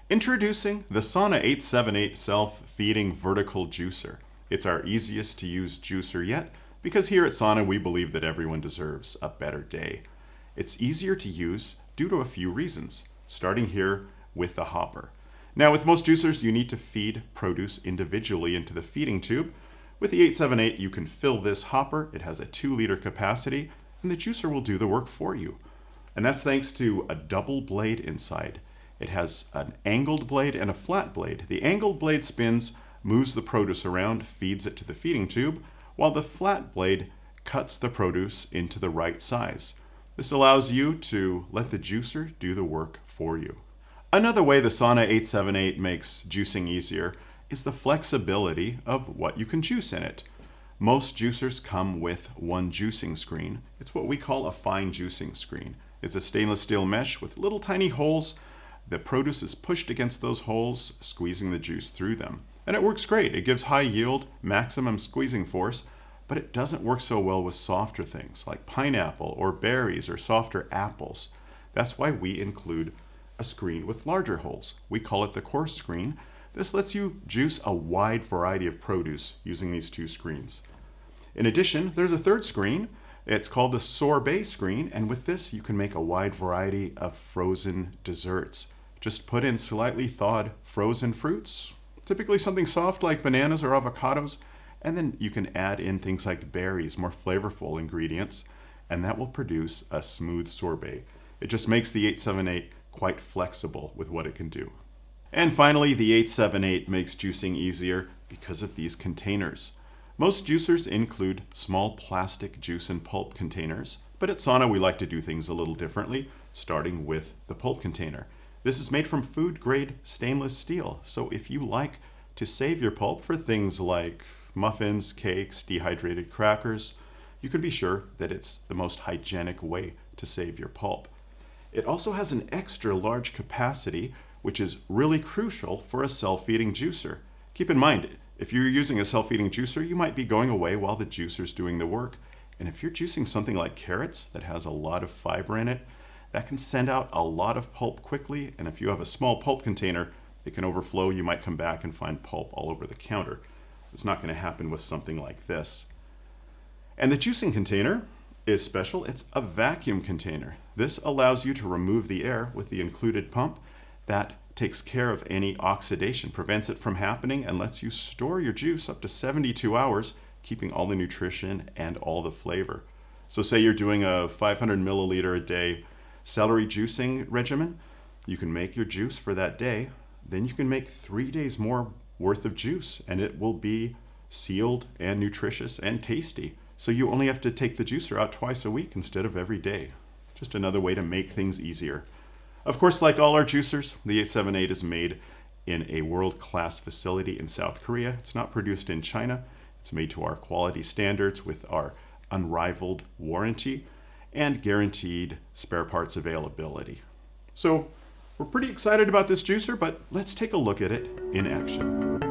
Introducing the Sauna 878 Self-Feeding Vertical Juicer. It's our easiest to use juicer yet, because here at Sauna we believe that everyone deserves a better day. It's easier to use due to a few reasons, starting here with the hopper. Now with most juicers you need to feed produce individually into the feeding tube. With the 878 you can fill this hopper, it has a 2-liter capacity, and the juicer will do the work for you. And that's thanks to a double blade inside. It has an angled blade and a flat blade. The angled blade spins, moves the produce around, feeds it to the feeding tube, while the flat blade cuts the produce into the right size. This allows you to let the juicer do the work for you. Another way the Sauna 878 makes juicing easier is the flexibility of what you can juice in it. Most juicers come with one juicing screen. It's what we call a fine juicing screen. It's a stainless steel mesh with little tiny holes. The produce is pushed against those holes, squeezing the juice through them. And it works great. It gives high yield, maximum squeezing force, but it doesn't work so well with softer things like pineapple or berries or softer apples. That's why we include a screen with larger holes. We call it the coarse screen. This lets you juice a wide variety of produce using these two screens. In addition, there's a third screen. It's called the sorbet screen, and with this you can make a wide variety of frozen desserts. Just put in slightly thawed frozen fruits, typically something soft like bananas or avocados, and then you can add in things like berries, more flavorful ingredients, and that will produce a smooth sorbet. It just makes the 878 quite flexible with what it can do. And finally, the 878 makes juicing easier because of these containers. Most juicers include small plastic juice and pulp containers, but at Sauna we like to do things a little differently, starting with the pulp container. This is made from food-grade stainless steel, so if you like to save your pulp for things like muffins, cakes, dehydrated crackers, you can be sure that it's the most hygienic way to save your pulp. It also has an extra large capacity, which is really crucial for a self-feeding juicer. Keep in mind, if you're using a self-feeding juicer, you might be going away while the juicer's doing the work. And if you're juicing something like carrots that has a lot of fiber in it, that can send out a lot of pulp quickly, and if you have a small pulp container, it can overflow. You might come back and find pulp all over the counter. It's not going to happen with something like this. And the juicing container is special. It's a vacuum container. This allows you to remove the air with the included pump. That takes care of any oxidation, prevents it from happening, and lets you store your juice up to 72 hours, keeping all the nutrition and all the flavor. So say you're doing a 500 milliliter a day celery juicing regimen, you can make your juice for that day, then you can make 3 days more worth of juice, and it will be sealed and nutritious and tasty. So you only have to take the juicer out twice a week instead of every day. Just another way to make things easier. Of course, like all our juicers, the 878 is made in a world-class facility in South Korea. It's not produced in China. It's made to our quality standards with our unrivaled warranty and guaranteed spare parts availability. So we're pretty excited about this juicer, but let's take a look at it in action.